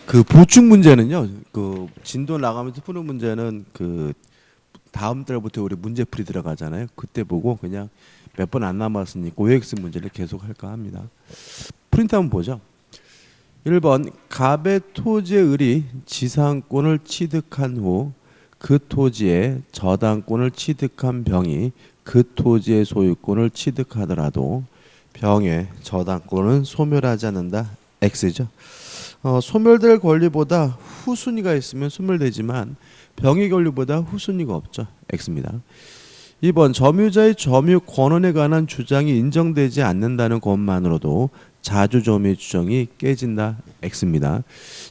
그 보충 문제는요. 그 진도 나가면서 푸는 문제는 그 다음 달부터 우리 문제풀이 들어가잖아요. 그때 보고 그냥 몇 번 안 남았으니 OX 문제를 계속 할까 합니다. 프린트 한번 보죠. 1번 갑의 토지의 을이 지상권을 취득한 후 그 토지의 저당권을 취득한 병이 그 토지의 소유권을 취득하더라도 병의 저당권은 소멸하지 않는다. X죠. 소멸될 권리보다 후순위가 있으면 소멸되지만 병의 권리보다 후순위가 없죠. X입니다. 2번 점유자의 점유 권한에 관한 주장이 인정되지 않는다는 것만으로도 자주점유 주장이 깨진다. X입니다.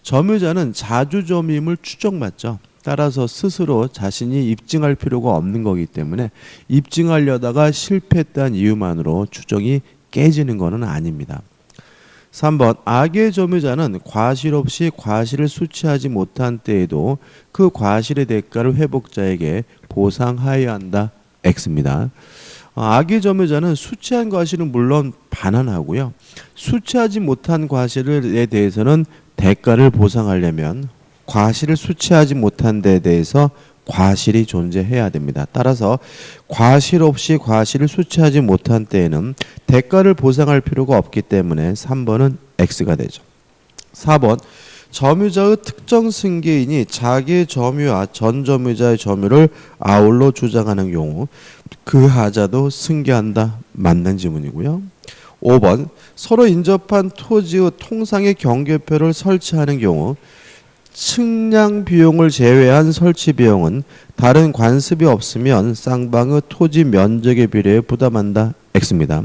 점유자는 자주점유임을 추정받죠. 따라서 스스로 자신이 입증할 필요가 없는 거기 때문에 입증하려다가 실패했다는 이유만으로 추정이 깨지는 것은 아닙니다. 3번 악의 점유자는 과실 없이 과실을 수취하지 못한 때에도 그 과실의 대가를 회복자에게 보상하여야 한다. X입니다. 악의 점유자는 수취한 과실은 물론 반환하고요. 수취하지 못한 과실에 대해서는 대가를 보상하려면 과실을 수취하지 못한 데 대해서 과실이 존재해야 됩니다. 따라서 과실 없이 과실을 수취하지 못한 때에는 대가를 보상할 필요가 없기 때문에 3번은 X가 되죠. 4번 점유자의 특정 승계인이 자기의 점유와 전 점유자의 점유를 아울러 주장하는 경우 그 하자도 승계한다. 맞는 지문이고요. 5번 서로 인접한 토지의 통상의 경계표를 설치하는 경우 측량 비용을 제외한 설치 비용은 다른 관습이 없으면 쌍방의 토지 면적에 비례해 부담한다. X입니다.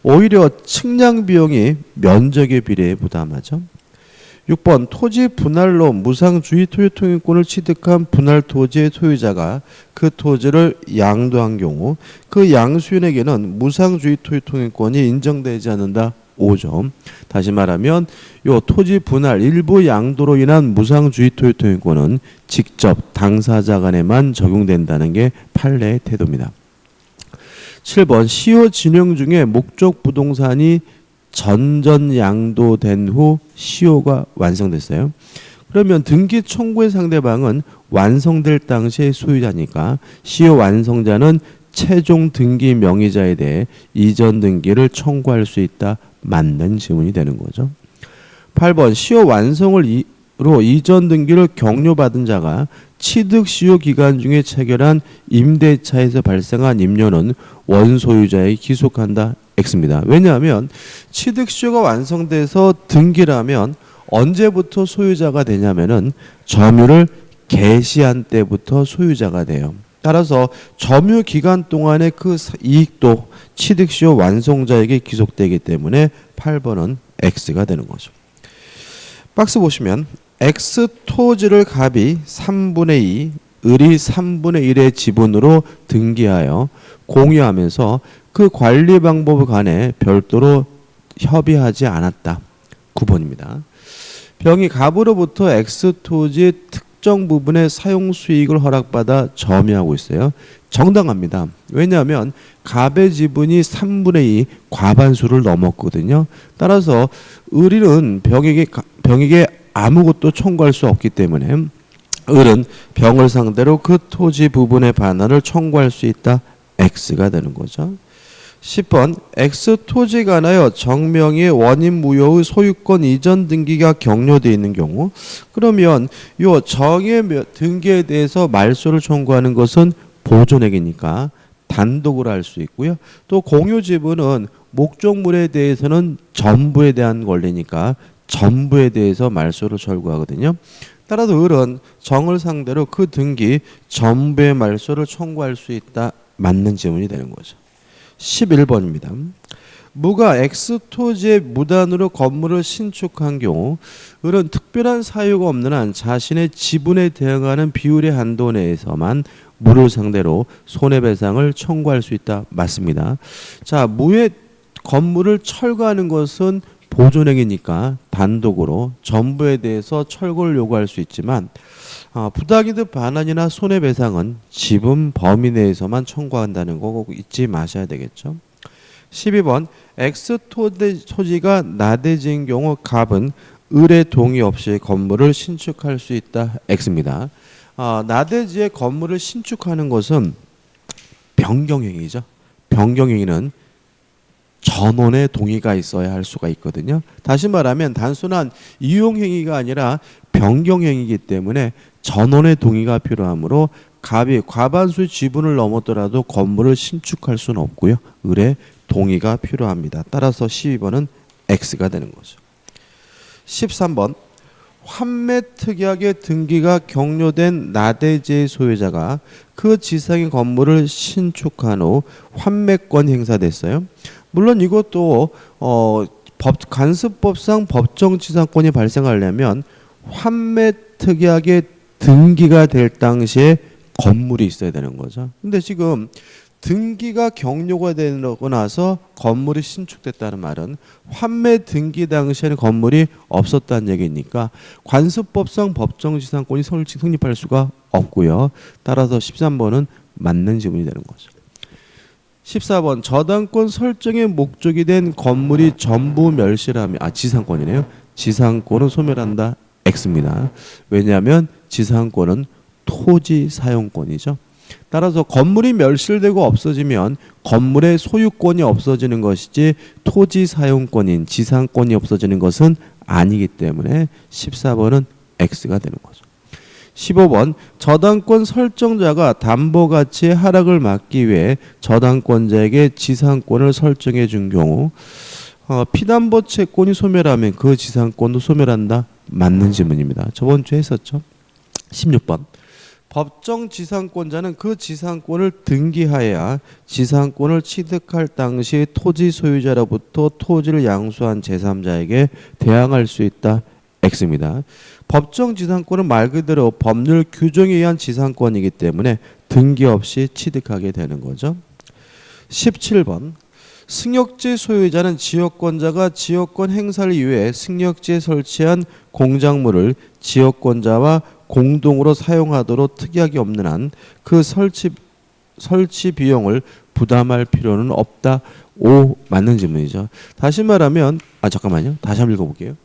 오히려 측량 비용이 면적에 비례해 부담하죠. 6번 토지 분할로 무상주의 토지통행권을 취득한 분할 토지의 소유자가 그 토지를 양도한 경우 그 양수인에게는 무상주의 토지통행권이 인정되지 않는다. 5점. 다시 말하면 요 토지 분할 일부 양도로 인한 무상주의 토지통행권은 직접 당사자 간에만 적용된다는 게 판례의 태도입니다. 7번 시효 진행 중에 목적 부동산이 전전 양도된 후 시효가 완성됐어요. 그러면 등기 청구의 상대방은 완성될 당시의 소유자니까 시효 완성자는 최종 등기 명의자에 대해 이전 등기를 청구할 수 있다. 맞는 지문이 되는 거죠. 8번 시효 완성으로 이전 등기를 격려받은 자가 취득 시효 기간 중에 체결한 임대차에서 발생한 임료는 원소유자에 기속한다. X입니다. 왜냐하면 취득 시효가 완성돼서 등기라면 언제부터 소유자가 되냐면은 점유를 개시한 때부터 소유자가 돼요. 따라서 점유 기간 동안의 그 이익도 취득시효 완성자에게 기속되기 때문에 8번은 X가 되는 거죠. 박스 보시면 X 토지를 갑이 3분의 2, 을이 3분의 1의 지분으로 등기하여 공유하면서 그 관리 방법에 관해 별도로 협의하지 않았다. 9번입니다. 병이 갑으로부터 X 토지의 특정 부분의 사용 수익을 허락받아 점유하고 있어요. 정당합니다. 왜냐하면 갑의 지분이 3분의 2 과반수를 넘었거든요. 따라서 을은 병에게 아무것도 청구할 수 없기 때문에 을은 병을 상대로 그 토지 부분의 반환을 청구할 수 있다. X가 되는 거죠. 10번 X 토지에 관하여 정명의 원인 무효의 소유권 이전 등기가 격려되어 있는 경우 그러면 이 정의 등기에 대해서 말소를 청구하는 것은 보존액이니까 단독으로 할 수 있고요. 또 공유 지분은 목적물에 대해서는 전부에 대한 권리니까 전부에 대해서 말소를 청구하거든요. 따라서 을은 정을 상대로 그 등기 전부의 말소를 청구할 수 있다. 맞는 지문이 되는 거죠. 11번입니다. 무가 X 토지에 무단으로 건물을 신축한 경우 을은 특별한 사유가 없는 한 자신의 지분에 대응하는 비율의 한도 내에서만 무를 상대로 손해배상을 청구할 수 있다. 맞습니다. 자, 무의 건물을 철거하는 것은 보존행위니까 단독으로 전부에 대해서 철거를 요구할 수 있지만 부당이득 반환이나 손해배상은 지분 범위 내에서만 청구한다는 거 꼭 잊지 마셔야 되겠죠. 12번 X 토지가 나대지인 경우 갑은 을의 동의 없이 건물을 신축할 수 있다. X입니다. 나대지에 건물을 신축하는 것은 변경행위죠. 변경행위는 전원의 동의가 있어야 할 수가 있거든요. 다시 말하면 단순한 이용행위가 아니라 변경행위이기 때문에 전원의 동의가 필요하므로 갑이 과반수 지분을 넘었더라도 건물을 신축할 수는 없고요. 을의 동의가 필요합니다. 따라서 12번은 X가 되는 거죠. 13번 환매특약의 등기가 격려된 나대지의 소유자가 그 지상의 건물을 신축한 후 환매권 행사됐어요. 물론 이것도 관습법상 법정지상권이 발생하려면 환매특약의 등기가 될 당시에 건물이 있어야 되는 거죠. 근데 지금 등기가 격려가 되고 나서 건물이 신축됐다는 말은 환매 등기 당시에는 건물이 없었다는 얘기니까 관습법상 법정지상권이 성립할 수가 없고요. 따라서 13번은 맞는 지문이 되는 거죠. 14번 저당권 설정의 목적이 된 건물이 전부 멸실하면 지상권이네요. 지상권은 소멸한다. X입니다. 왜냐하면 지상권은 토지 사용권이죠. 따라서 건물이 멸실되고 없어지면 건물의 소유권이 없어지는 것이지 토지 사용권인 지상권이 없어지는 것은 아니기 때문에 14번은 X가 되는 거죠. 15번 저당권 설정자가 담보가치의 하락을 막기 위해 저당권자에게 지상권을 설정해 준 경우 피담보 채권이 소멸하면 그 지상권도 소멸한다. 맞는 지문입니다. 저번 주에 했었죠. 16번 법정 지상권자는 그 지상권을 등기하여야 지상권을 취득할 당시 토지 소유자로부터 토지를 양수한 제3자에게 대항할 수 있다. X입니다. 법정 지상권은 말 그대로 법률 규정에 의한 지상권이기 때문에 등기 없이 취득하게 되는 거죠. 17번 승역지 소유자는 지역권자가 지역권 행사를 위해 승역지에 설치한 공작물을 지역권자와 공동으로 사용하도록 특약이 없는 한 그 설치 비용을 부담할 필요는 없다. O 맞는 질문이죠. 다시 말하면 잠깐만요. 다시 한번 읽어볼게요.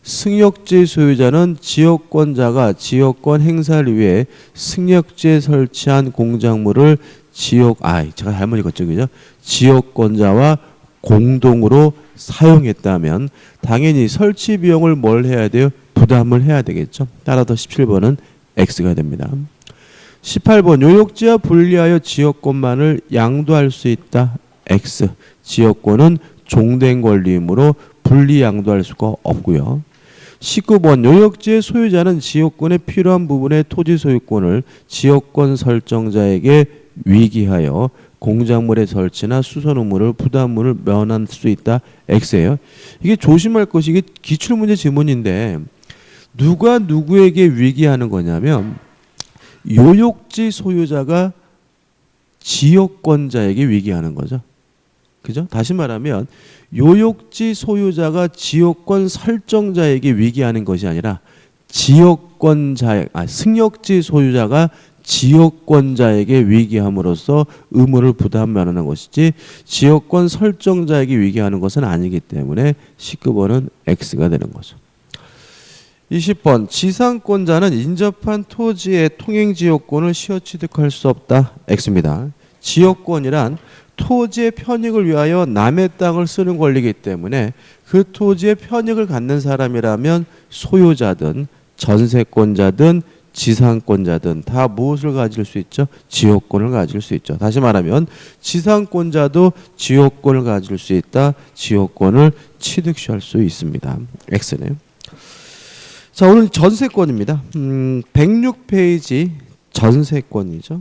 승역지 소유자는 지역권자가 지역권 행사를 위해 승역지에 설치한 공작물을 제가 잘못 읽었죠, 그죠? 지역권자와 공동으로 사용했다면 당연히 설치 비용을 뭘 해야 돼요? 부담을 해야 되겠죠. 따라서 17번은 X가 됩니다. 18번 요역지와 분리하여 지역권만을 양도할 수 있다. X. 지역권은 종된 권리이므로 분리 양도할 수가 없고요. 19번 요역지의 소유자는 지역권에 필요한 부분의 토지 소유권을 지역권 설정자에게 위기하여 공작물의 설치나 수선 의무를 부담물을 면할 수 있다. X예요. 이게 조심할 것이 이게 기출문제 지문인데 누가 누구에게 위기하는 거냐면 요역지 소유자가 지역권자에게 위기하는 거죠. 그죠? 다시 말하면 요역지 소유자가 지역권 설정자에게 위기하는 것이 아니라 승역지 소유자가 지역권자에게 위기함으로써 의무를 부담 면하는 것이지 지역권 설정자에게 위기하는 것은 아니기 때문에 19번은 X가 되는 거죠. 20번 지상권자는 인접한 토지의 통행지역권을 시효취득할 수 없다. X입니다. 지역권이란 토지의 편익을 위하여 남의 땅을 쓰는 권리이기 때문에 그 토지의 편익을 갖는 사람이라면 소유자든 전세권자든 지상권자든 다 무엇을 가질 수 있죠? 지역권을 가질 수 있죠. 다시 말하면 지상권자도 지역권을 가질 수 있다. 지역권을 취득할 수 있습니다. X네요. 자, 오늘 전세권입니다. 106페이지 전세권이죠.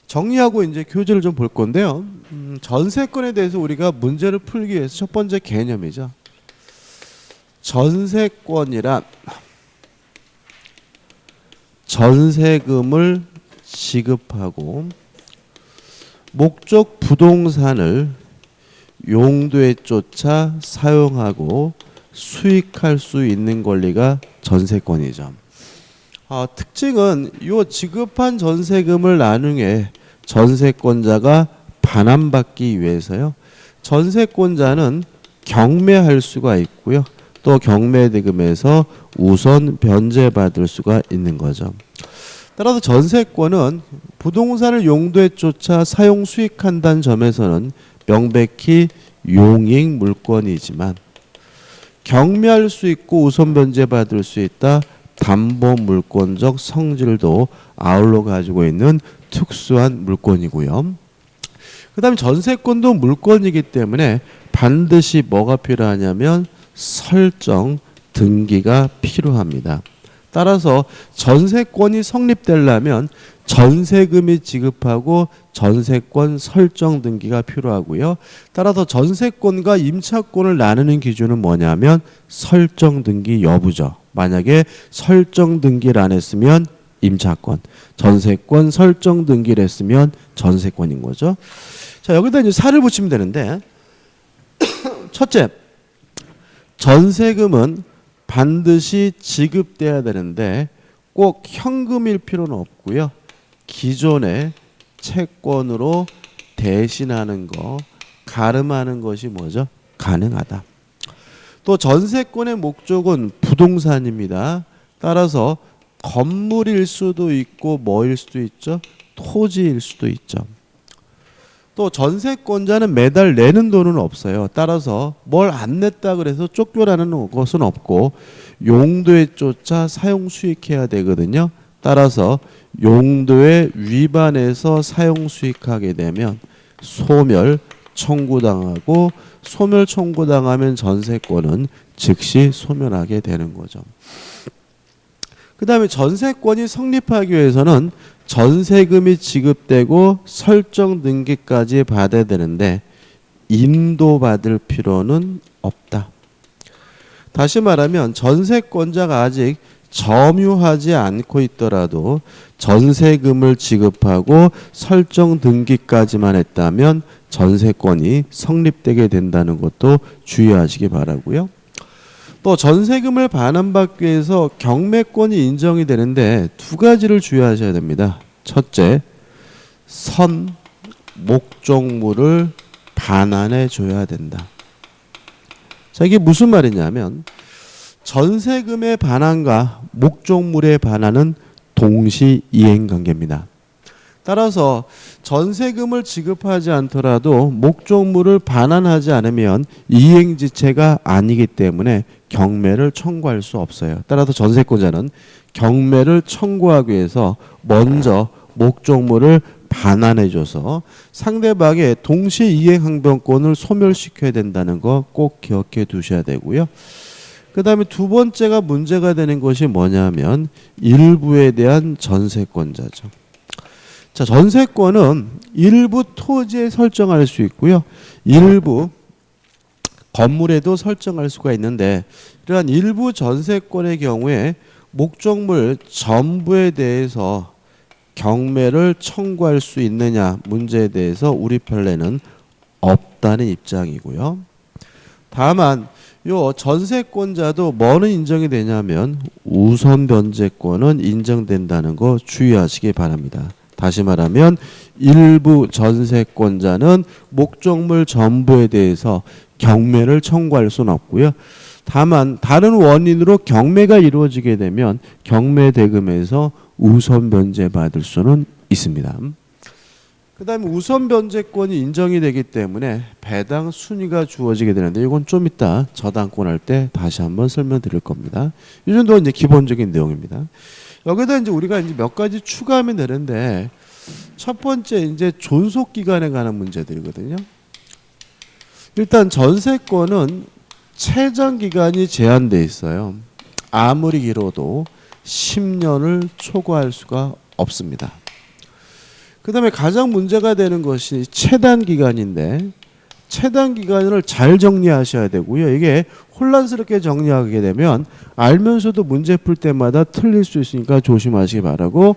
정리하고 이제 교재를 좀 볼 건데요. 전세권에 대해서 우리가 문제를 풀기 위해서 첫 번째 개념이죠. 전세권이란 전세금을 지급하고 목적 부동산을 용도에 쫓아 사용하고 수익할 수 있는 권리가 전세권이죠. 특징은 이 지급한 전세금을 나중에 전세권자가 반환받기 위해서요. 전세권자는 경매할 수가 있고요. 또 경매대금에서 우선 변제받을 수가 있는 거죠. 따라서 전세권은 부동산을 용도에 쫓아 사용 수익한다는 점에서는 명백히 용익 물권이지만 경매할 수 있고 우선 변제받을 수 있다 담보 물권적 성질도 아울러 가지고 있는 특수한 물권이고요. 그 다음에 전세권도 물권이기 때문에 반드시 뭐가 필요하냐면 설정 등기가 필요합니다. 따라서 전세권이 성립되려면 전세금이 지급하고 전세권 설정 등기가 필요하고요. 따라서 전세권과 임차권을 나누는 기준은 뭐냐면 설정 등기 여부죠. 만약에 설정 등기를 안 했으면 임차권, 전세권 설정 등기를 했으면 전세권인 거죠. 자, 여기다 이제 살을 붙이면 되는데 첫째, 전세금은 반드시 지급돼야 되는데 꼭 현금일 필요는 없고요. 기존의 채권으로 대신하는 거, 가름하는 것이 뭐죠? 가능하다. 또 전세권의 목적은 부동산입니다. 따라서 건물일 수도 있고 뭐일 수도 있죠? 토지일 수도 있죠. 또 전세권자는 매달 내는 돈은 없어요. 따라서 뭘 안 냈다 그래서 쫓겨나는 것은 없고 용도에 쫓아 사용 수익해야 되거든요. 따라서 용도에 위반해서 사용 수익하게 되면 소멸 청구당하고 소멸 청구당하면 전세권은 즉시 소멸하게 되는 거죠. 그 다음에 전세권이 성립하기 위해서는 전세금이 지급되고 설정 등기까지 받아야 되는데 인도받을 필요는 없다. 다시 말하면 전세권자가 아직 점유하지 않고 있더라도 전세금을 지급하고 설정 등기까지만 했다면 전세권이 성립되게 된다는 것도 주의하시기 바라고요. 또 전세금을 반환받기 위해서 경매권이 인정이 되는데 두 가지를 주의하셔야 됩니다. 첫째, 선 목적물을 반환해 줘야 된다. 자, 이게 무슨 말이냐면 전세금의 반환과 목적물의 반환은 동시 이행 관계입니다. 따라서 전세금을 지급하지 않더라도 목적물을 반환하지 않으면 이행지체가 아니기 때문에 경매를 청구할 수 없어요. 따라서 전세권자는 경매를 청구하기 위해서 먼저 목적물을 반환해줘서 상대방의 동시 이행 항변권을 소멸시켜야 된다는 거 꼭 기억해 두셔야 되고요. 그 다음에 두 번째가 문제가 되는 것이 뭐냐면 일부에 대한 전세권자죠. 자, 전세권은 일부 토지에 설정할 수 있고요. 일부 건물에도 설정할 수가 있는데 이러한 일부 전세권의 경우에 목적물 전부에 대해서 경매를 청구할 수 있느냐 문제에 대해서 우리 판례는 없다는 입장이고요. 다만 요 전세권자도 뭐는 인정이 되냐면 우선 변제권은 인정된다는 거 주의하시기 바랍니다. 다시 말하면 일부 전세권자는 목적물 전부에 대해서 경매를 청구할 수는 없고요. 다만 다른 원인으로 경매가 이루어지게 되면 경매 대금에서 우선 변제받을 수는 있습니다. 그 다음에 우선 변제권이 인정이 되기 때문에 배당 순위가 주어지게 되는데 이건 좀 이따 저당권 할 때 다시 한번 설명드릴 겁니다. 이 정도가 이제 기본적인 내용입니다. 여기다 이제 우리가 이제 몇 가지 추가하면 되는데 첫 번째 이제 존속 기간에 관한 문제들이거든요. 일단 전세권은 최장 기간이 제한돼 있어요. 아무리 길어도 10년을 초과할 수가 없습니다. 그 다음에 가장 문제가 되는 것이 최단 기간인데 최단 기간을 잘 정리하셔야 되고요. 이게 혼란스럽게 정리하게 되면 알면서도 문제 풀 때마다 틀릴 수 있으니까 조심하시기 바라고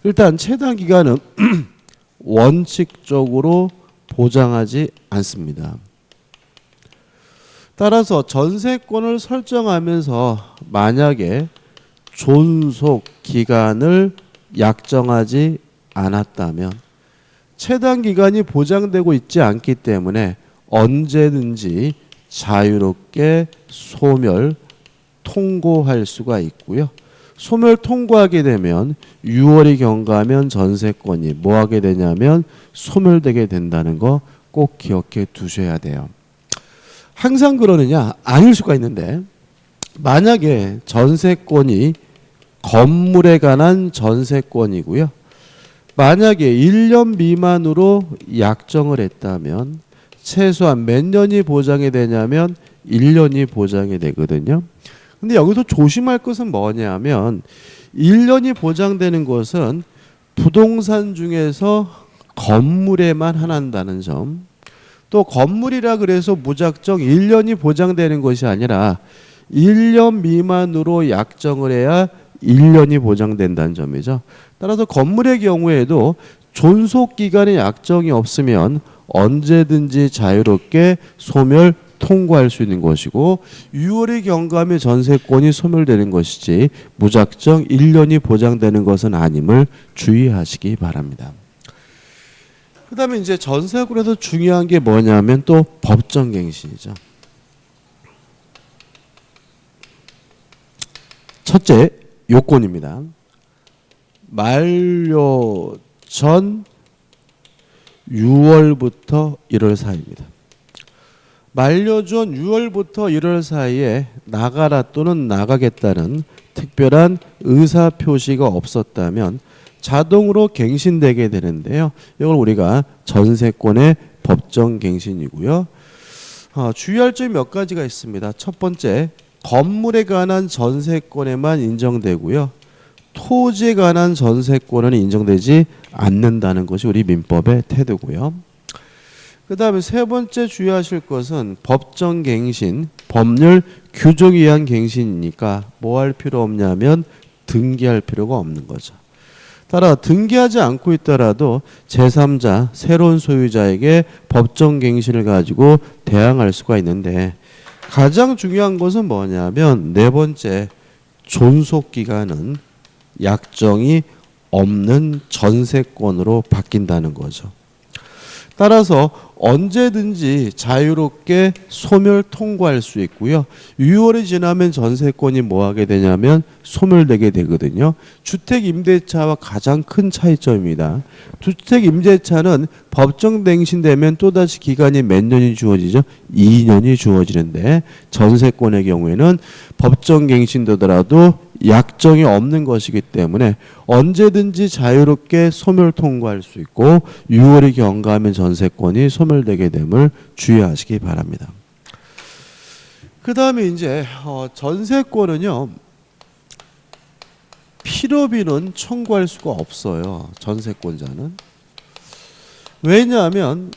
일단 최단 기간은 원칙적으로 보장하지 않습니다. 따라서 전세권을 설정하면서 만약에 존속 기간을 약정하지 않았다면 최단 기간이 보장되고 있지 않기 때문에 언제든지 자유롭게 소멸 통고할 수가 있고요. 소멸 통고하게 되면 6월이 경과하면 전세권이 뭐 하게 되냐면 소멸되게 된다는 거 꼭 기억해 두셔야 돼요. 항상 그러느냐? 아닐 수가 있는데 만약에 전세권이 건물에 관한 전세권이고요. 만약에 1년 미만으로 약정을 했다면 최소한 몇 년이 보장이 되냐면 1년이 보장이 되거든요. 근데 여기서 조심할 것은 뭐냐면 1년이 보장되는 것은 부동산 중에서 건물에만 한한다는 점. 또 건물이라 그래서 무작정 1년이 보장되는 것이 아니라 1년 미만으로 약정을 해야 1년이 보장된다는 점이죠. 따라서 건물의 경우에도 존속기간의 약정이 없으면 언제든지 자유롭게 소멸 통고할 수 있는 것이고 6월이 경과하면 전세권이 소멸되는 것이지 무작정 1년이 보장되는 것은 아님을 주의하시기 바랍니다. 그 다음에 이제 전세권에서 중요한 게 뭐냐면 또 법정갱신이죠. 첫째, 요건입니다. 만료 전 6월부터 1월 사이입니다. 만료 전 6월부터 1월 사이에 나가라 또는 나가겠다는 특별한 의사 표시가 없었다면 자동으로 갱신되게 되는데요. 이걸 우리가 전세권의 법정갱신이고요. 주의할 점이 몇 가지가 있습니다. 첫 번째, 건물에 관한 전세권에만 인정되고요. 토지에 관한 전세권은 인정되지 않는다는 것이 우리 민법의 태도고요. 그 다음에 세 번째 주의하실 것은 법정갱신, 법률 규정에 의한 갱신이니까 뭐 할 필요 없냐면 등기할 필요가 없는 거죠. 따라 등기하지 않고 있더라도 제3자, 새로운 소유자에게 법정갱신을 가지고 대항할 수가 있는데 가장 중요한 것은 뭐냐면 네 번째, 존속기간은 약정이 없는 전세권으로 바뀐다는 거죠. 따라서 언제든지 자유롭게 소멸 통고할 수 있고요. 6월이 지나면 전세권이 뭐 하게 되냐면 소멸되게 되거든요. 주택임대차와 가장 큰 차이점입니다. 주택임대차는 법정갱신되면 또다시 기간이 몇 년이 주어지죠? 2년이 주어지는데 전세권의 경우에는 법정갱신되더라도 약정이 없는 것이기 때문에 언제든지 자유롭게 소멸 통고할 수 있고 6월이 경과하면 전세권이 소멸되게 됨을 주의하시기 바랍니다. 그 다음에 이제 전세권은요 필요비는 청구할 수가 없어요. 전세권자는. 왜냐하면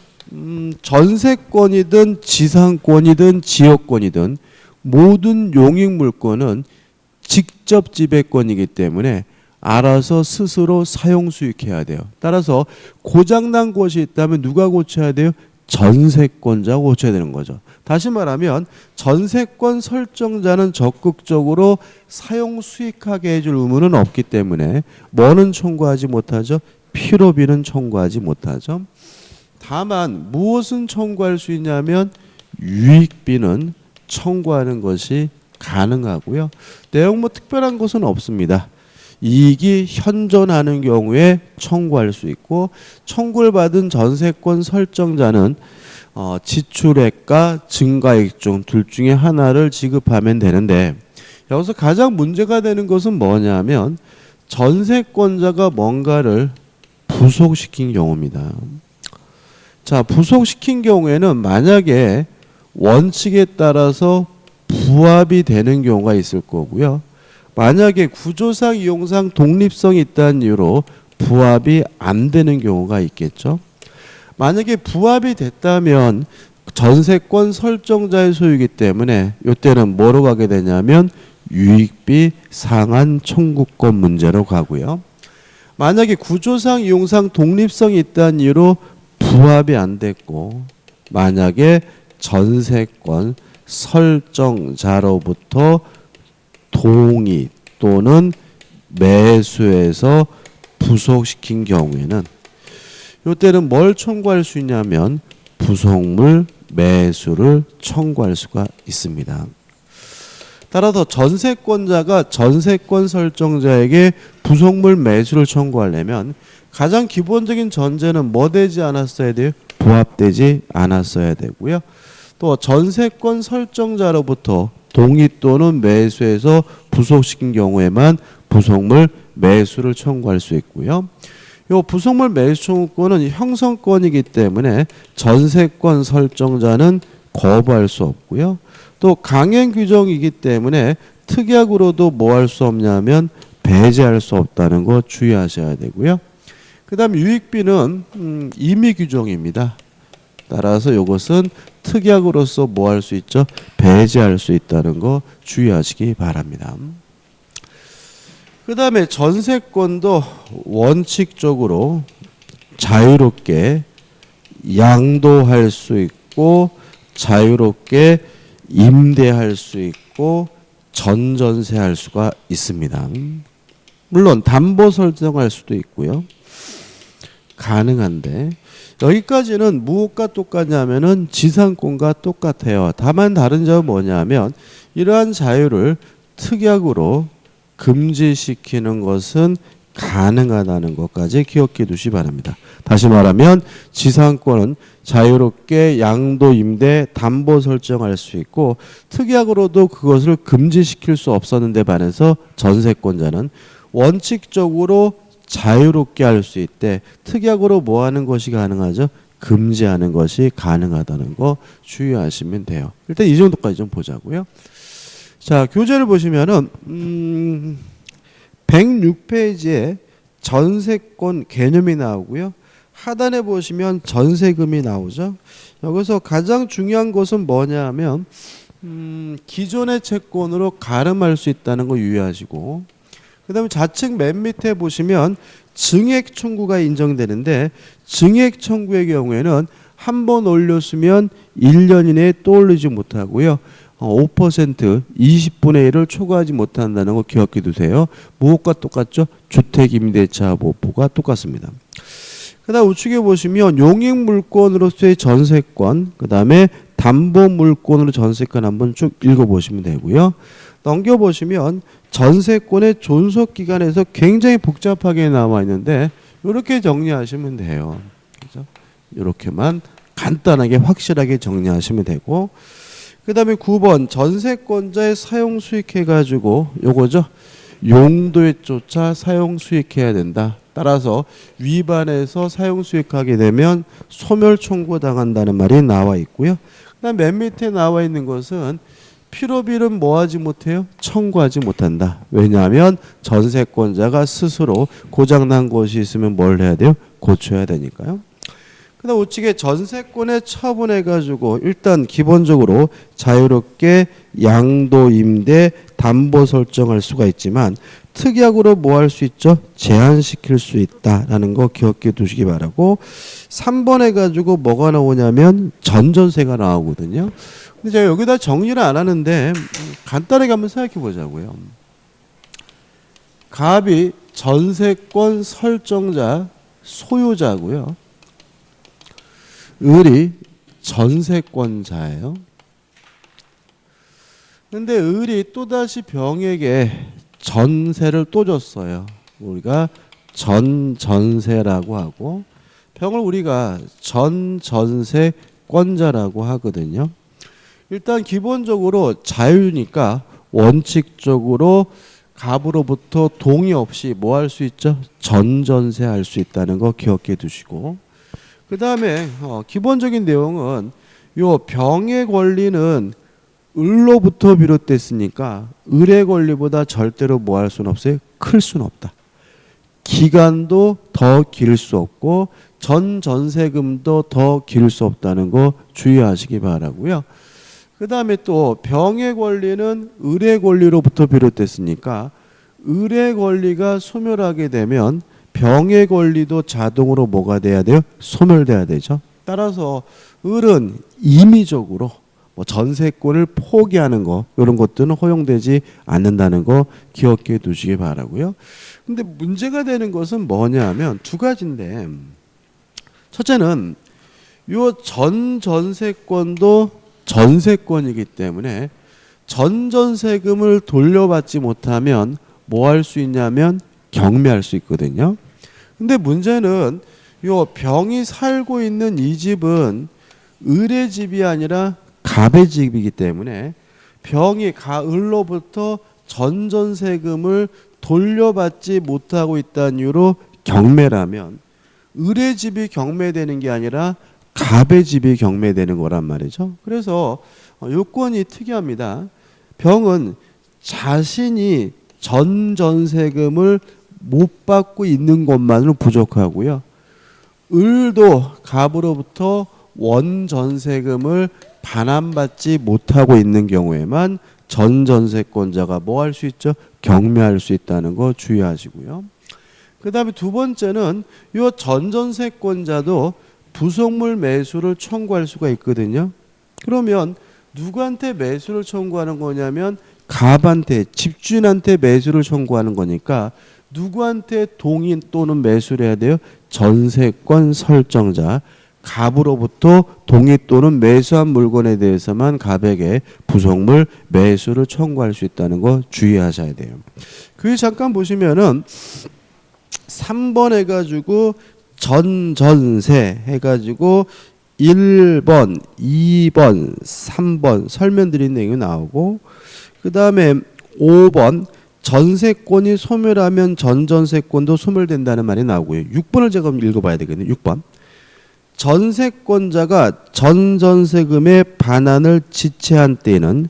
전세권이든 지상권이든 지역권이든 모든 용익물권은 직접 지배권이기 때문에 알아서 스스로 사용 수익해야 돼요. 따라서 고장난 곳이 있다면 누가 고쳐야 돼요? 전세권자가 고쳐야 되는 거죠. 다시 말하면 전세권 설정자는 적극적으로 사용 수익하게 해줄 의무는 없기 때문에 뭐는 청구하지 못하죠? 필요비는 청구하지 못하죠. 다만 무엇은 청구할 수 있냐면 유익비는 청구하는 것이 가능하고요. 내용 뭐 특별한 것은 없습니다. 이익이 현존하는 경우에 청구할 수 있고 청구를 받은 전세권 설정자는 지출액과 증가액 중 둘 중에 하나를 지급하면 되는데 여기서 가장 문제가 되는 것은 뭐냐면 전세권자가 뭔가를 부속시킨 경우입니다. 자, 부속시킨 경우에는 만약에 원칙에 따라서 부합이 되는 경우가 있을 거고요. 만약에 구조상 이용상 독립성이 있다는 이유로 부합이 안 되는 경우가 있겠죠. 만약에 부합이 됐다면 전세권 설정자의 소유이기 때문에 이때는 뭐로 가게 되냐면 유익비 상한 청구권 문제로 가고요. 만약에 구조상 이용상 독립성이 있다는 이유로 부합이 안 됐고 만약에 전세권 설정자로부터 동의 또는 매수해서 부속시킨 경우에는 이때는 뭘 청구할 수 있냐면 부속물 매수를 청구할 수가 있습니다. 따라서 전세권자가 전세권 설정자에게 부속물 매수를 청구하려면 가장 기본적인 전제는 뭐 되지 않았어야 돼요? 부합되지 않았어야 되고요. 또 전세권 설정자로부터 동의 또는 매수해서 부속시킨 경우에만 부속물 매수를 청구할 수 있고요. 이 부속물 매수 청구권은 형성권이기 때문에 전세권 설정자는 거부할 수 없고요. 또 강행 규정이기 때문에 특약으로도 뭐 할 수 없냐면 배제할 수 없다는 거 주의하셔야 되고요. 그 다음 유익비는 임의 규정입니다. 따라서 이것은 특약으로서 뭐 할 수 있죠? 배제할 수 있다는 거 주의하시기 바랍니다. 그 다음에 전세권도 원칙적으로 자유롭게 양도할 수 있고 자유롭게 임대할 수 있고 전전세할 수가 있습니다. 물론 담보 설정할 수도 있고요. 가능한데 여기까지는 무엇과 똑같냐면은 지상권과 똑같아요. 다만 다른 점은 뭐냐면 이러한 자유를 특약으로 금지시키는 것은 가능하다는 것까지 기억해 두시기 바랍니다. 다시 말하면 지상권은 자유롭게 양도, 임대, 담보 설정할 수 있고 특약으로도 그것을 금지시킬 수 없었는데 반해서 전세권자는 원칙적으로 자유롭게 할 수 있대 특약으로 뭐 하는 것이 가능하죠? 금지하는 것이 가능하다는 거 주의하시면 돼요. 일단 이 정도까지 좀 보자고요. 자, 교재를 보시면은 106페이지에 전세권 개념이 나오고요. 하단에 보시면 전세금이 나오죠. 여기서 가장 중요한 것은 뭐냐면 기존의 채권으로 가름할 수 있다는 거 유의하시고 그 다음에 좌측 맨 밑에 보시면 증액 청구가 인정되는데 증액 청구의 경우에는 한 번 올렸으면 1년 이내에 또 올리지 못하고요. 5% 20분의 1을 초과하지 못한다는 거 기억해 두세요. 무엇과 똑같죠? 주택임대차 보호가 똑같습니다. 그 다음 우측에 보시면 용익물권으로서의 전세권 그 다음에 담보물권으로 전세권 한번 쭉 읽어보시면 되고요. 넘겨보시면 전세권의 존속기간에서 굉장히 복잡하게 나와 있는데 이렇게 정리하시면 돼요. 그죠? 이렇게만 간단하게 확실하게 정리하시면 되고 그 다음에 9번 전세권자의 사용 수익해가지고 요거죠. 용도에 쫓아 사용 수익해야 된다. 따라서 위반해서 사용 수익하게 되면 소멸 청구당한다는 말이 나와 있고요. 그 다음 맨 밑에 나와 있는 것은 필요비는 뭐하지 못해요? 청구하지 못한다. 왜냐하면 전세권자가 스스로 고장난 것이 있으면 뭘 해야 돼요? 고쳐야 되니까요. 그 다음 우측에 전세권에 처분해가지고 일단 기본적으로 자유롭게 양도, 임대, 담보 설정할 수가 있지만 특약으로 뭐 할 수 있죠? 제한시킬 수 있다라는 거 기억해 두시기 바라고 3번 해가지고 뭐가 나오냐면 전전세가 나오거든요. 근데 제가 여기다 정리를 안 하는데 간단하게 한번 생각해 보자고요. 갑이 전세권 설정자 소유자고요. 을이 전세권자예요. 근데 을이 또다시 병에게 전세를 또 줬어요. 우리가 전전세라고 하고 병을 우리가 전전세권자라고 하거든요. 일단 기본적으로 자유니까 원칙적으로 갑으로부터 동의 없이 뭐 할 수 있죠? 전전세 할 수 있다는 거 기억해 두시고 그 다음에 기본적인 내용은 요 병의 권리는 을로부터 비롯됐으니까 을의 권리보다 절대로 뭐 할 수는 없어요? 클 수는 없다. 기간도 더 길 수 없고 전세금도 더 길 수 없다는 거 주의하시기 바라고요. 그 다음에 또 병의 권리는 을의 권리로부터 비롯됐으니까 을의 권리가 소멸하게 되면 병의 권리도 자동으로 뭐가 돼야 돼요? 소멸돼야 되죠. 따라서 을은 임의적으로 뭐 전세권을 포기하는 거 이런 것들은 허용되지 않는다는 거 기억해 두시기 바라고요. 근데 문제가 되는 것은 뭐냐면 두 가지인데 첫째는 요 전세권도 전세권이기 때문에 전전세금을 돌려받지 못하면 뭐 할 수 있냐면 경매할 수 있거든요. 근데 문제는 요 병이 살고 있는 이 집은 을의 집이 아니라 갑의 집이기 때문에 병이 을로부터 전전세금을 돌려받지 못하고 있다는 이유로 경매라면 을의 집이 경매되는 게 아니라 갑의 집이 경매되는 거란 말이죠. 그래서 요건이 특이합니다. 병은 자신이 전전세금을 못 받고 있는 것만으로 부족하고요. 을도 갑으로부터 원전세금을 반환받지 못하고 있는 경우에만 전전세권자가 뭐 할 수 있죠? 경매할 수 있다는 거 주의하시고요. 그 다음에 두 번째는 이 전전세권자도 부속물 매수를 청구할 수가 있거든요. 그러면 누구한테 매수를 청구하는 거냐면 갑한테, 집주인한테 매수를 청구하는 거니까 누구한테 동의 또는 매수를 해야 돼요? 전세권 설정자, 갑으로부터 동의 또는 매수한 물건에 대해서만 갑에게 부속물 매수를 청구할 수 있다는 거 주의하셔야 돼요. 그 잠깐 보시면은 3번 해가지고 전전세 해가지고 1번, 2번, 3번 설명드린 내용이 나오고 그 다음에 5번 전세권이 소멸하면 전전세권도 소멸된다는 말이 나오고요. 6번을 제가 읽어봐야 되거든요. 6번. 전세권자가 전전세금의 반환을 지체한 때에는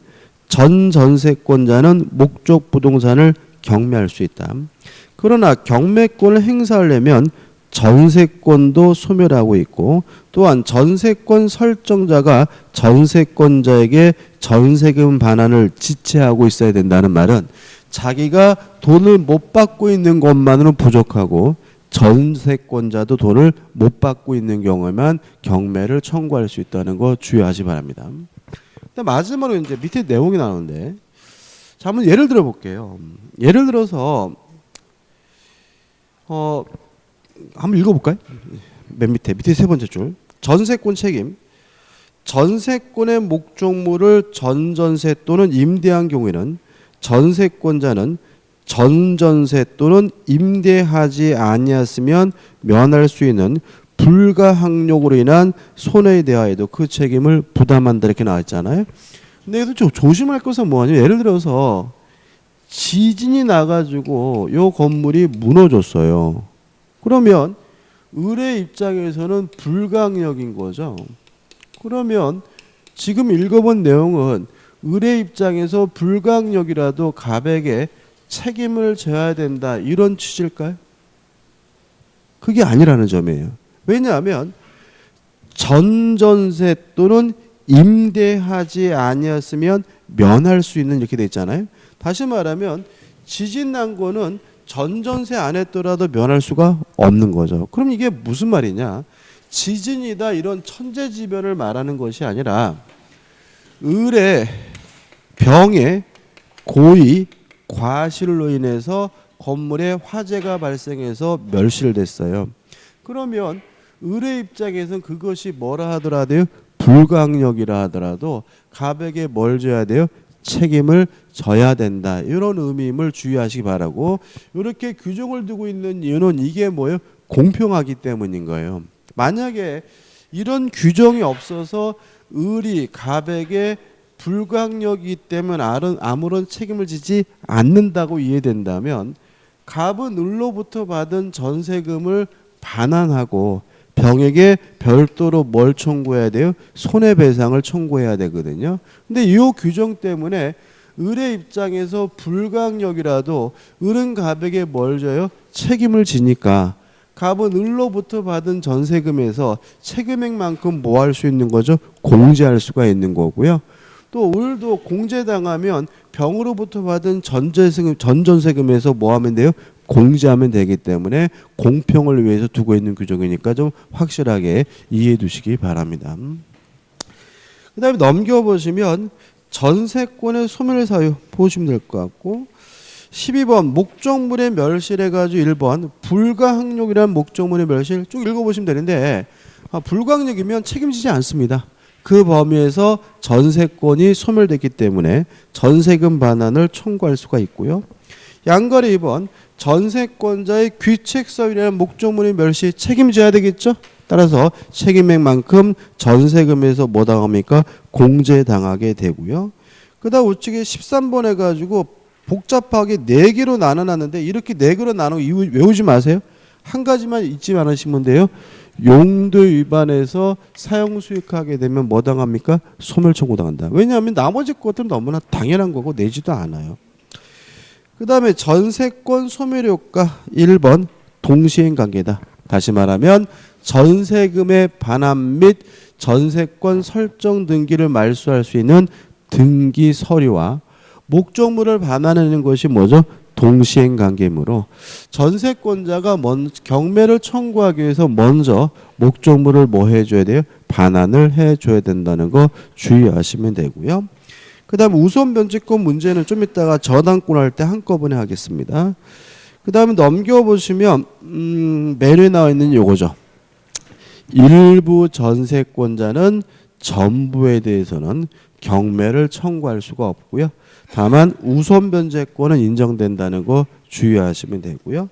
전전세권자는 목적 부동산을 경매할 수 있다. 그러나 경매권을 행사하려면 전세권도 소멸하고 있고 또한 전세권 설정자가 전세권자에게 전세금 반환을 지체하고 있어야 된다는 말은 자기가 돈을 못 받고 있는 것만으로 부족하고 전세권자도 돈을 못 받고 있는 경우에만 경매를 청구할 수 있다는 거 주의하시 바랍니다. 마지막으로 이제 밑에 내용이 나오는데 자, 한번 예를 들어 볼게요. 예를 들어서 한번 읽어볼까요? 맨 밑에 세 번째 줄 전세권 책임 전세권의 목적물을 전전세 또는 임대한 경우에는 전세권자는 전전세 또는 임대하지 아니었으면 면할 수 있는 불가항력으로 인한 손해에 대하여도 그 책임을 부담한다 이렇게 나왔잖아요. 근데 여기서 좀 조심할 것은 뭐냐면 예를 들어서 지진이 나가지고 요 건물이 무너졌어요. 그러면 을의 입장에서는 불가항력인 거죠. 그러면 지금 읽어본 내용은 을의 입장에서 불가항력이라도 갑에게 책임을 져야 된다 이런 취지일까요? 그게 아니라는 점이에요. 왜냐하면 전전세 또는 임대하지 아니었으면 면할 수 있는 이렇게 돼 있잖아요. 다시 말하면 지진 난 거는 전전세 안 했더라도 면할 수가 없는 거죠. 그럼 이게 무슨 말이냐? 지진이다 이런 천재지변을 말하는 것이 아니라 을의 병의 고의 과실로 인해서 건물에 화재가 발생해서 멸실됐어요. 그러면 을의 입장에서는 그것이 뭐라 하더라도 불가항력이라 하더라도 갑에게 뭘 져야 돼요? 책임을 져야 된다. 이런 의미임을 주의하시기 바라고 이렇게 규정을 두고 있는 이유는 이게 뭐예요? 공평하기 때문인 거예요. 만약에 이런 규정이 없어서 을이 갑에게 불가항력이기 때문에 아무런 책임을 지지 않는다고 이해된다면 갑은 을로부터 받은 전세금을 반환하고 병에게 별도로 뭘 청구해야 돼요? 손해배상을 청구해야 되거든요. 근데 이 규정 때문에 을의 입장에서 불가항력이라도 을은 갑에게 뭘 져요? 책임을 지니까 갑은 을로부터 받은 전세금에서 책임액만큼 뭐 할 수 있는 거죠? 공제할 수가 있는 거고요. 또 을도 공제당하면 병으로부터 받은 전전세금에서 뭐 하면 돼요? 공제하면 되기 때문에 공평을 위해서 두고 있는 규정이니까 좀 확실하게 이해해 두시기 바랍니다. 그 다음에 넘겨보시면 전세권의 소멸 사유 보시면 될 것 같고 12번 목적물의 멸실해가지고 1번 불가항력이라는 목적물의 멸실 쭉 읽어보시면 되는데 불가항력이면 책임지지 않습니다. 그 범위에서 전세권이 소멸됐기 때문에 전세금 반환을 청구할 수가 있고요. 양거리 2번 전세권자의 귀책서율이라는 목적물이 멸시 책임져야 되겠죠. 따라서 책임액만큼 전세금에서 뭐 당합니까? 공제당하게 되고요. 그 다음 우측에 13번 해가지고 복잡하게 4개로 나눠놨는데 이렇게 4개로 나누고 외우지 마세요. 한 가지만 잊지 않으시면 돼요. 용도 위반해서 사용 수익하게 되면 뭐 당합니까? 소멸 청구당한다. 왜냐하면 나머지 것들은 너무나 당연한 거고 내지도 않아요. 그 다음에 전세권 소멸 효과 1번 동시행 관계다. 다시 말하면 전세금의 반환 및 전세권 설정 등기를 말소할 수 있는 등기 서류와 목적물을 반환하는 것이 뭐죠? 동시행 관계이므로 전세권자가 경매를 청구하기 위해서 먼저 목적물을 뭐 해줘야 돼요? 반환을 해줘야 된다는 거 주의하시면 되고요. 그 다음 우선 변제권 문제는 좀 이따가 저당권 할 때 한꺼번에 하겠습니다. 그 다음에 넘겨보시면 메뉴에 나와 있는 요거죠. 일부 전세권자는 전부에 대해서는 경매를 청구할 수가 없고요. 다만 우선 변제권은 인정된다는 거 주의하시면 되고요.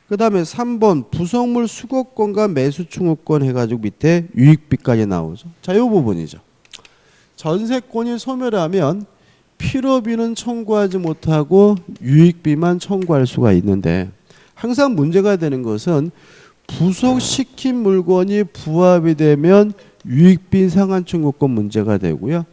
그 다음에 3번 부속물 수거권과 매수 충후권 해가지고 밑에 유익비까지 나오죠. 자, 이 부분이죠. 전세권이 소멸하면 필요비는 청구하지 못하고 유익비만 청구할 수가 있는데 항상 문제가 되는 것은 부속시킨 물건이 부합이 되면 유익비 상한 청구권 문제가 되고요.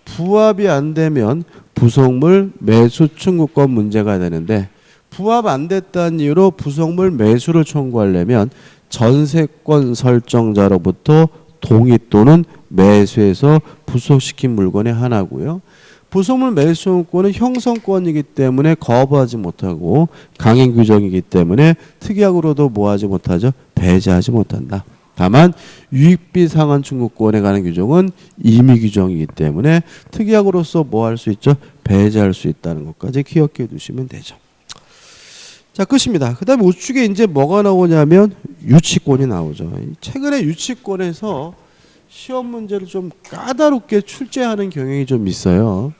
부합이 안 되면 부속물 매수 청구권 문제가 되는데 부합 안 됐다는 이유로 부속물 매수를 청구하려면 전세권 설정자로부터 동의 또는 매수해서 부속시킨 물건의 하나고요. 부속물 매수권은 형성권이기 때문에 거부하지 못하고 강행 규정이기 때문에 특약으로도 뭐하지 못하죠? 배제하지 못한다. 다만 유익비 상한 청구권에 관한 규정은 임의 규정이기 때문에 특약으로서 뭐 할 수 있죠? 배제할 수 있다는 것까지 기억해 두시면 되죠. 자, 끝입니다. 그 다음에 우측에 이제 뭐가 나오냐면 유치권이 나오죠. 최근에 유치권에서 시험 문제를 좀 까다롭게 출제하는 경향이 좀 있어요.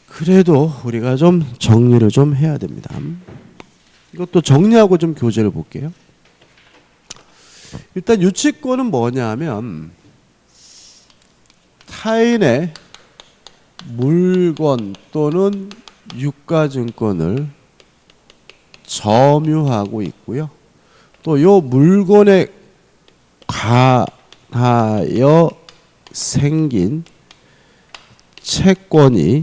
그래도 우리가 좀 정리를 좀 해야 됩니다. 이것도 정리하고 좀 교재를 볼게요. 일단 유치권은 뭐냐면 타인의 물건 또는 유가증권을 점유하고 있고요. 또 요 물건에 관하여 생긴 채권이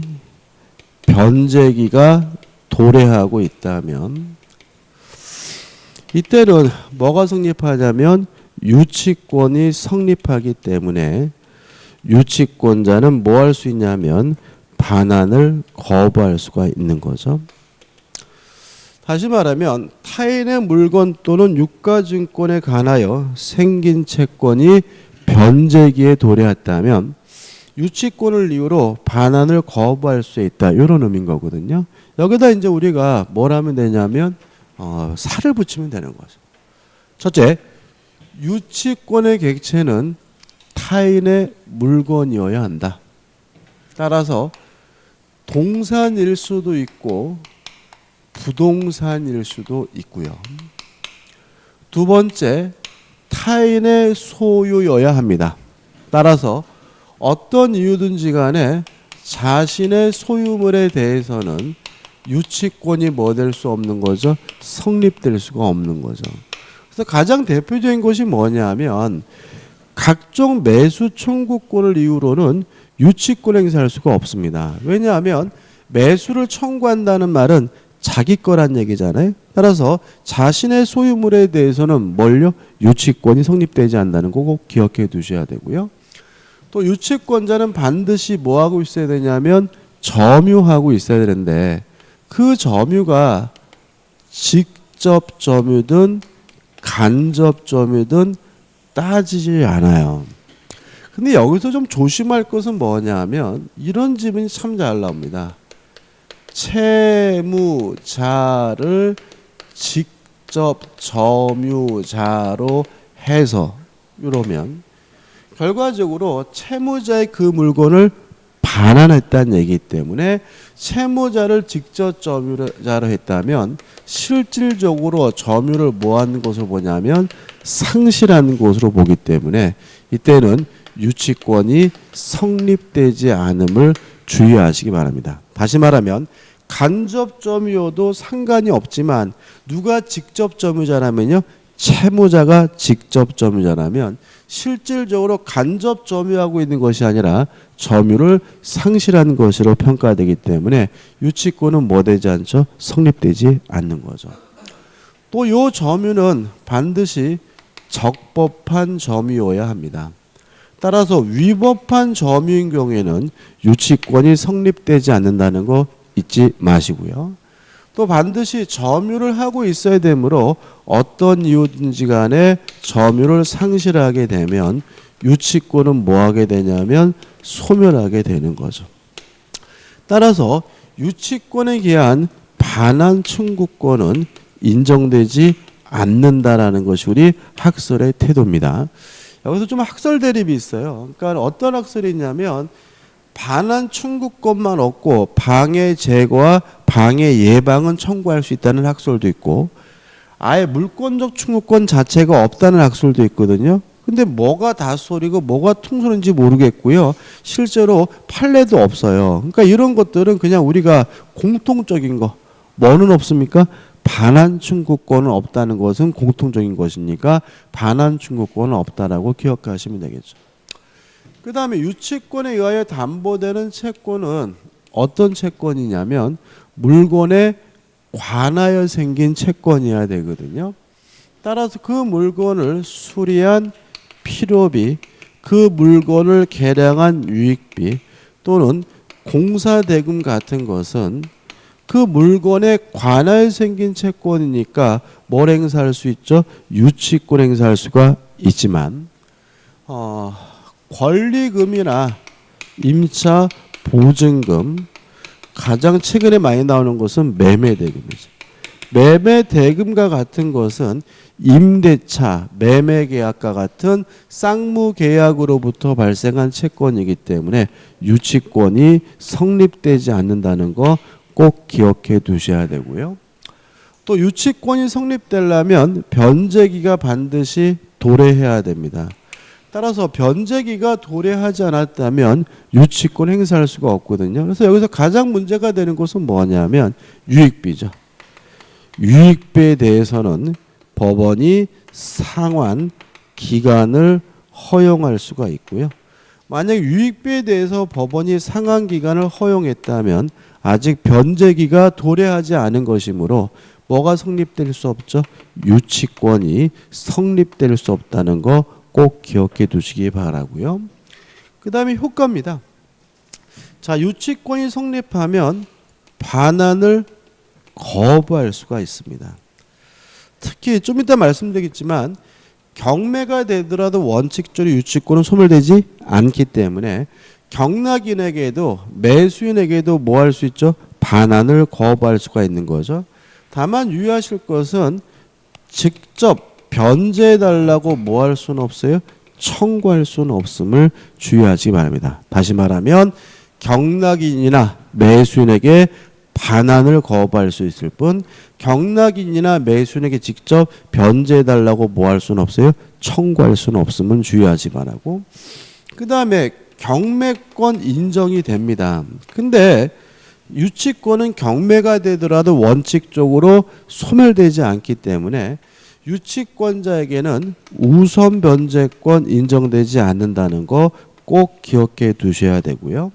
변제기가 도래하고 있다면 이때는 뭐가 성립하냐면 유치권이 성립하기 때문에 유치권자는 뭐 할 수 있냐면 반환을 거부할 수가 있는 거죠. 다시 말하면 타인의 물건 또는 유가증권에 관하여 생긴 채권이 변제기에 도래했다면 유치권을 이유로 반환을 거부할 수 있다. 이런 의미인 거거든요. 여기다 이제 우리가 뭘 하면 되냐면 살을 붙이면 되는 거죠. 첫째, 유치권의 객체는 타인의 물건이어야 한다. 따라서 동산일 수도 있고 부동산일 수도 있고요. 두 번째, 타인의 소유여야 합니다. 따라서 어떤 이유든지 간에 자신의 소유물에 대해서는 유치권이 뭐 될 수 없는 거죠? 성립될 수가 없는 거죠. 그래서 가장 대표적인 것이 뭐냐면 각종 매수 청구권을 이유로는 유치권 행사할 수가 없습니다. 왜냐하면 매수를 청구한다는 말은 자기 거란 얘기잖아요. 따라서 자신의 소유물에 대해서는 뭘요? 유치권이 성립되지 않는다는 거 꼭 기억해 두셔야 되고요. 또 유치권자는 반드시 뭐 하고 있어야 되냐면 점유하고 있어야 되는데 그 점유가 직접 점유든 간접 점유든 따지지 않아요. 근데 여기서 좀 조심할 것은 뭐냐면 이런 질문이 참 잘 나옵니다. 채무자를 직접 점유자로 해서 이러면 결과적으로 채무자의 그 물건을 반환했다는 얘기이기 때문에 채무자를 직접 점유자로 했다면 실질적으로 점유를 뭐하는 것으로 보냐면 상실하는 것으로 보기 때문에 이때는 유치권이 성립되지 않음을 주의하시기 바랍니다. 다시 말하면 간접 점유여도 상관이 없지만 누가 직접 점유자라면요, 채무자가 직접 점유자라면 실질적으로 간접 점유하고 있는 것이 아니라 점유를 상실한 것으로 평가되기 때문에 유치권은 뭐 되지 않죠? 성립되지 않는 거죠. 또 요 점유는 반드시 적법한 점유여야 합니다. 따라서 위법한 점유인 경우에는 유치권이 성립되지 않는다는 거 잊지 마시고요. 또 반드시 점유를 하고 있어야 되므로 어떤 이유든지 간에 점유를 상실하게 되면 유치권은 뭐 하게 되냐면 소멸하게 되는 거죠. 따라서 유치권에 기한 반환 청구권은 인정되지 않는다라는 것이 우리 학설의 태도입니다. 여기서 좀 학설 대립이 있어요. 그러니까 어떤 학설이 있냐면 반환 청구권만 없고 방해 제거와 방해 예방은 청구할 수 있다는 학설도 있고 아예 물권적 청구권 자체가 없다는 학설도 있거든요. 근데 뭐가 다소리고 뭐가 통솔인지 모르겠고요. 실제로 판례도 없어요. 그러니까 이런 것들은 그냥 우리가 공통적인 거 뭐는 없습니까? 반환 청구권은 없다는 것은 공통적인 것이니까 반환 청구권은 없다라고 기억하시면 되겠죠. 그 다음에 유치권에 의하여 담보되는 채권은 어떤 채권이냐면 물건에 관하여 생긴 채권이어야 되거든요. 따라서 그 물건을 수리한 필요비, 그 물건을 개량한 유익비 또는 공사대금 같은 것은 그 물건에 관하여 생긴 채권이니까 뭘 행사할 수 있죠? 유치권 행사할 수가 있지만 권리금이나 임차 보증금, 가장 최근에 많이 나오는 것은 매매대금이죠. 매매대금과 같은 것은 임대차, 매매계약과 같은 쌍무계약으로부터 발생한 채권이기 때문에 유치권이 성립되지 않는다는 거 꼭 기억해 두셔야 되고요. 또 유치권이 성립되려면 변제기가 반드시 도래해야 됩니다. 따라서 변제기가 도래하지 않았다면 유치권 행사할 수가 없거든요. 그래서 여기서 가장 문제가 되는 것은 뭐냐면 유익비죠. 유익비에 대해서는 법원이 상환 기간을 허용할 수가 있고요. 만약 유익비에 대해서 법원이 상환 기간을 허용했다면 아직 변제기가 도래하지 않은 것이므로 뭐가 성립될 수 없죠? 유치권이 성립될 수 없다는 거 꼭 기억해 두시기 바라고요. 그 다음에 효과입니다. 자, 유치권이 성립하면 반환을 거부할 수가 있습니다. 특히 좀 이따 말씀드리겠지만 경매가 되더라도 원칙적으로 유치권은 소멸되지 않기 때문에 경락인에게도 매수인에게도 뭐 할 수 있죠? 반환을 거부할 수가 있는 거죠. 다만 유의하실 것은 직접 변제해달라고 뭐 할 수는 없어요? 청구할 수는 없음을 주의하시기 바랍니다. 다시 말하면 경락인이나 매수인에게 반환을 거부할 수 있을 뿐 경락인이나 매수인에게 직접 변제해달라고 뭐 할 수는 없어요? 청구할 수는 없음을 주의하지 바라고. 그 다음에 경매권 인정이 됩니다. 근데 유치권은 경매가 되더라도 원칙적으로 소멸되지 않기 때문에 유치권자에게는 우선 변제권 인정되지 않는다는 거 꼭 기억해 두셔야 되고요.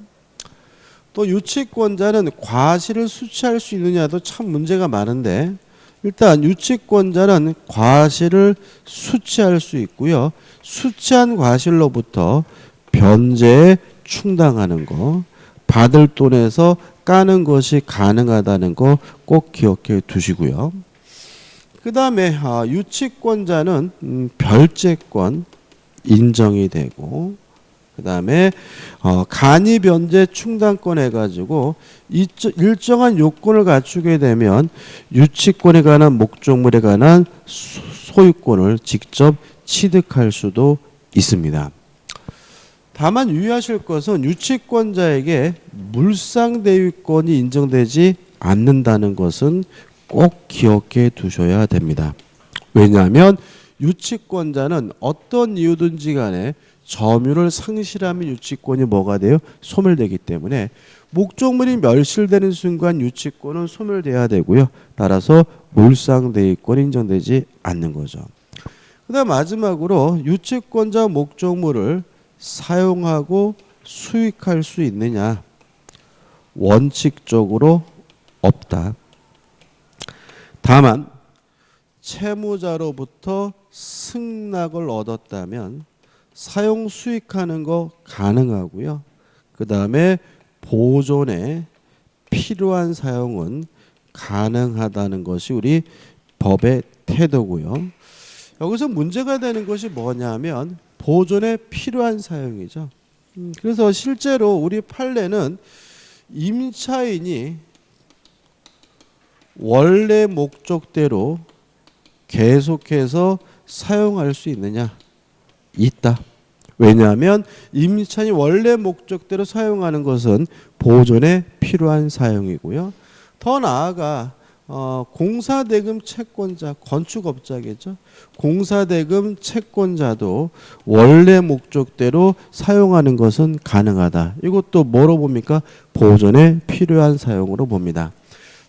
또 유치권자는 과실을 수취할 수 있느냐도 참 문제가 많은데 일단 유치권자는 과실을 수취할 수 있고요. 수취한 과실로부터 변제에 충당하는 거, 받을 돈에서 까는 것이 가능하다는 거 꼭 기억해 두시고요. 그 다음에 유치권자는 별제권 인정이 되고 그 다음에 간이 변제 충당권 해가지고 일정한 요건을 갖추게 되면 유치권에 관한 목적물에 관한 소유권을 직접 취득할 수도 있습니다. 다만 유의하실 것은 유치권자에게 물상대위권이 인정되지 않는다는 것은 꼭 기억해 두셔야 됩니다. 왜냐하면 유치권자는 어떤 이유든지 간에 점유를 상실하면 유치권이 뭐가 돼요? 소멸되기 때문에 목적물이 멸실되는 순간 유치권은 소멸돼야 되고요. 따라서 물상대위권이 인정되지 않는 거죠. 그 다음 마지막으로 유치권자 목적물을 사용하고 수익할 수 있느냐? 원칙적으로 없다. 다만 채무자로부터 승낙을 얻었다면 사용 수익하는 거 가능하고요. 그 다음에 보존에 필요한 사용은 가능하다는 것이 우리 법의 태도고요. 여기서 문제가 되는 것이 뭐냐면 보존에 필요한 사용이죠. 그래서 실제로 우리 판례는 임차인이 원래 목적대로 계속해서 사용할 수 있느냐? 있다. 왜냐하면 임차인이 원래 목적대로 사용하는 것은 보존에 필요한 사용이고요. 더 나아가 공사대금 채권자, 건축업자겠죠. 공사대금 채권자도 원래 목적대로 사용하는 것은 가능하다. 이것도 뭐로 봅니까? 보존에 필요한 사용으로 봅니다.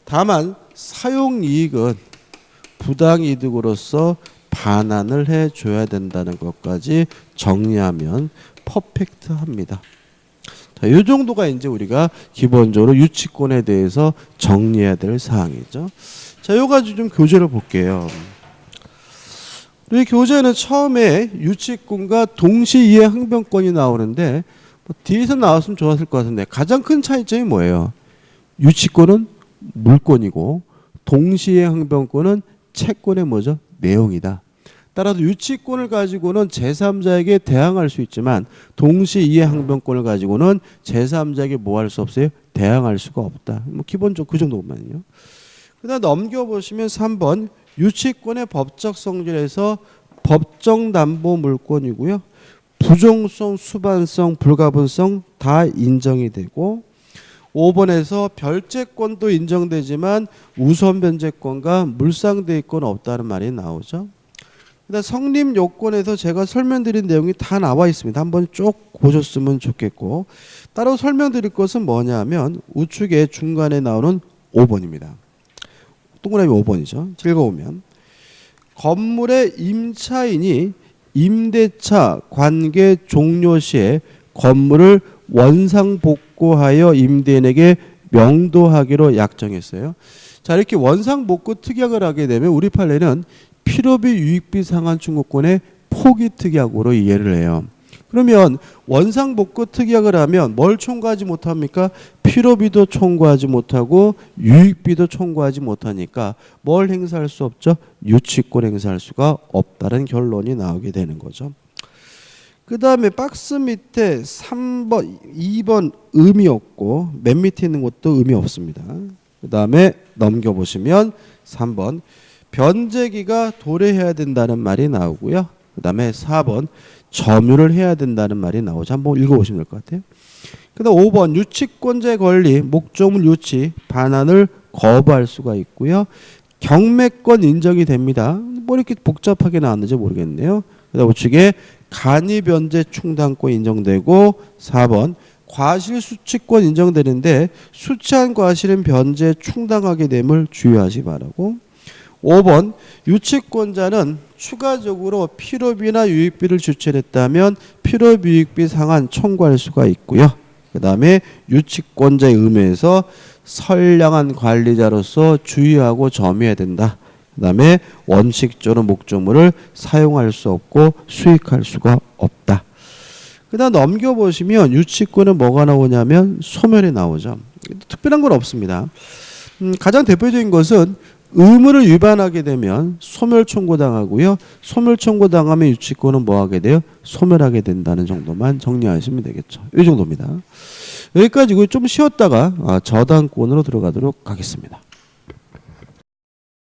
다만 사용이익은 부당이득으로서 반환을 해줘야 된다는 것까지 정리하면 퍼펙트합니다. 자, 이 정도가 이제 우리가 기본적으로 유치권에 대해서 정리해야 될 사항이죠. 자, 요 가지고 좀 교재를 볼게요. 우리 교재는 처음에 유치권과 동시이해 항변권이 나오는데 뒤에서 나왔으면 좋았을 것 같은데 가장 큰 차이점이 뭐예요? 유치권은 물권이고 동시이해 항변권은 채권의 뭐죠? 내용이다. 따라서 유치권을 가지고는 제3자에게 대항할 수 있지만 동시이해 항변권을 가지고는 제3자에게 뭐 할 수 없어요? 대항할 수가 없다. 뭐 기본적으로 그 정도만요. 그다음 넘겨보시면 3번 유치권의 법적 성질에서 법정 담보 물권이고요. 부종성, 수반성, 불가분성 다 인정이 되고 5번에서 별채권도 인정되지만 우선 변제권과 물상대위권 없다는 말이 나오죠. 그다음 성립 요건에서 제가 설명드린 내용이 다 나와 있습니다. 한번 쭉 보셨으면 좋겠고 따로 설명드릴 것은 뭐냐면 우측에 중간에 나오는 5번입니다. 동그라미 5번이죠. 읽어보면 건물의 임차인이 임대차 관계 종료 시에 건물을 원상복구하여 임대인에게 명도하기로 약정했어요. 자, 이렇게 원상복구 특약을 하게 되면 우리 판례는 필요비 유익비 상환 충고권의 포기 특약으로 이해를 해요. 그러면 원상복구 특약을 하면 뭘 청구하지 못합니까? 필요비도 청구하지 못하고 유익비도 청구하지 못하니까 뭘 행사할 수 없죠? 유치권 행사할 수가 없다는 결론이 나오게 되는 거죠. 그 다음에 박스 밑에 3번, 2번 의미 없고 맨 밑에 있는 것도 의미 없습니다. 그 다음에 넘겨보시면 3번 변제기가 도래해야 된다는 말이 나오고요. 그 다음에 4번 점유를 해야 된다는 말이 나오죠. 한번 읽어보시면 될 것 같아요. 그 다음 5번 유치권자의 권리, 목적물 유치, 반환을 거부할 수가 있고요. 경매권 인정이 됩니다. 뭐 이렇게 복잡하게 나왔는지 모르겠네요. 그 다음 우측에 간이변제 충당권 인정되고 4번 과실수취권 인정되는데 수취한 과실은 변제 충당하게 됨을 주의하시 바라고 5번 유치권자는 추가적으로 필요비나 유익비를 지출했다면 필요비 유익비 상환 청구할 수가 있고요. 그 다음에 유치권자의 의무에서 선량한 관리자로서 주의하고 점유해야 된다. 그 다음에 원칙적으로 목적물을 사용할 수 없고 수익할 수가 없다. 그 다음 넘겨보시면 유치권은 뭐가 나오냐면 소멸이 나오죠. 특별한 건 없습니다. 가장 대표적인 것은 의무를 위반하게 되면 소멸 청구당하고요. 소멸 청구당하면 유치권은 뭐 하게 돼요? 소멸하게 된다는 정도만 정리하시면 되겠죠. 이 정도입니다. 여기까지 좀 쉬었다가 저당권으로 들어가도록 하겠습니다.